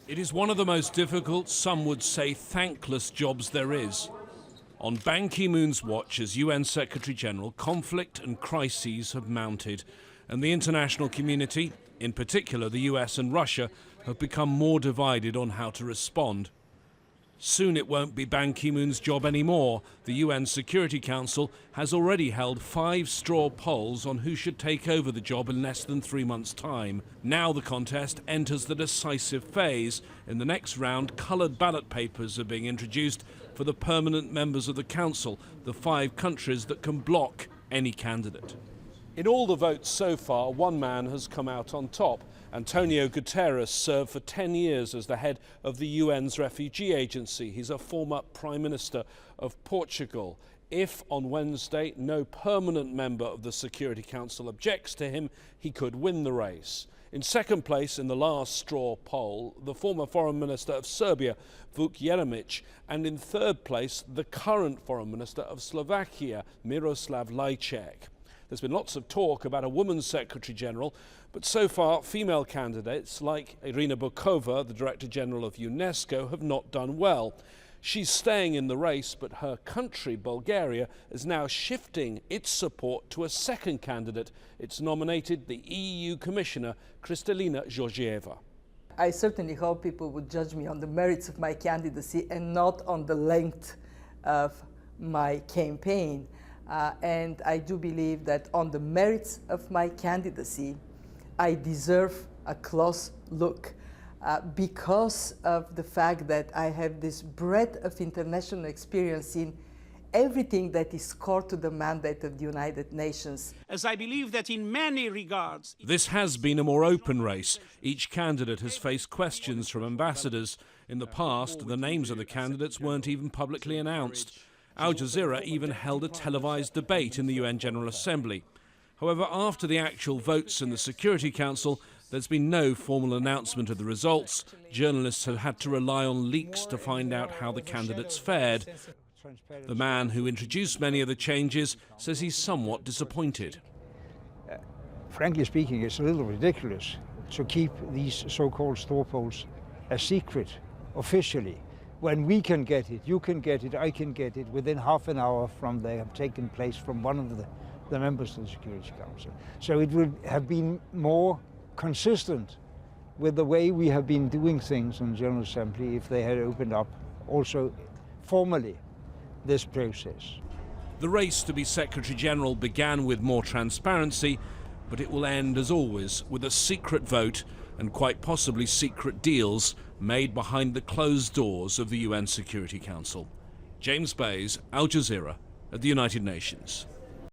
It is one of the most difficult, some would say thankless jobs there is. On Ban Ki-moon's watch as UN Secretary-General, conflict and crises have mounted, and the international community, in particular the US and Russia, have become more divided on how to respond. Soon it won't be Ban Ki-moon's job anymore. The UN Security Council has already held 5 straw polls on who should take over the job in less than 3 months' time. Now the contest enters the decisive phase. In the next round, coloured ballot papers are being introduced for the permanent members of the Council, the 5 countries that can block any candidate. In all the votes so far, one man has come out on top. Antonio Guterres served for 10 years as the head of the UN's refugee agency. He's a former Prime Minister of Portugal. If on Wednesday no permanent member of the Security Council objects to him, he could win the race. In second place in the last straw poll, the former Foreign Minister of Serbia, Vuk Jeremic, and in third place, the current Foreign Minister of Slovakia, Miroslav Lajčák. There's been lots of talk about a woman's Secretary-General, but so far female candidates like Irina Bokova, the Director-General of UNESCO, have not done well. She's staying in the race, but her country, Bulgaria, is now shifting its support to a second candidate. It's nominated the EU Commissioner, Kristalina Georgieva. I certainly hope people would judge me on the merits of my candidacy and not on the length of my campaign. And I do believe that on the merits of my candidacy, I deserve a close look because of the fact that I have this breadth of international experience in everything that is core to the mandate of the United Nations. As I believe that in many regards... This has been a more open race. Each candidate has faced questions from ambassadors. In the past, the names of the candidates weren't even publicly announced. Al Jazeera even held a televised debate in the UN General Assembly. However, after the actual votes in the Security Council, there's been no formal announcement of the results. Journalists have had to rely on leaks to find out how the candidates fared. The man who introduced many of the changes says he's somewhat disappointed. Frankly speaking, it's a little ridiculous to keep these so-called straw polls a secret officially. When we can get it, you can get it, I can get it within half an hour from they have taken place from one of the members of the Security Council. So it would have been more consistent with the way we have been doing things in the General Assembly if they had opened up also formally this process. The race to be Secretary-General began with more transparency, but it will end, as always, with a secret vote and quite possibly secret deals made behind the closed doors of the UN Security Council. James Bays, Al Jazeera, at the United Nations.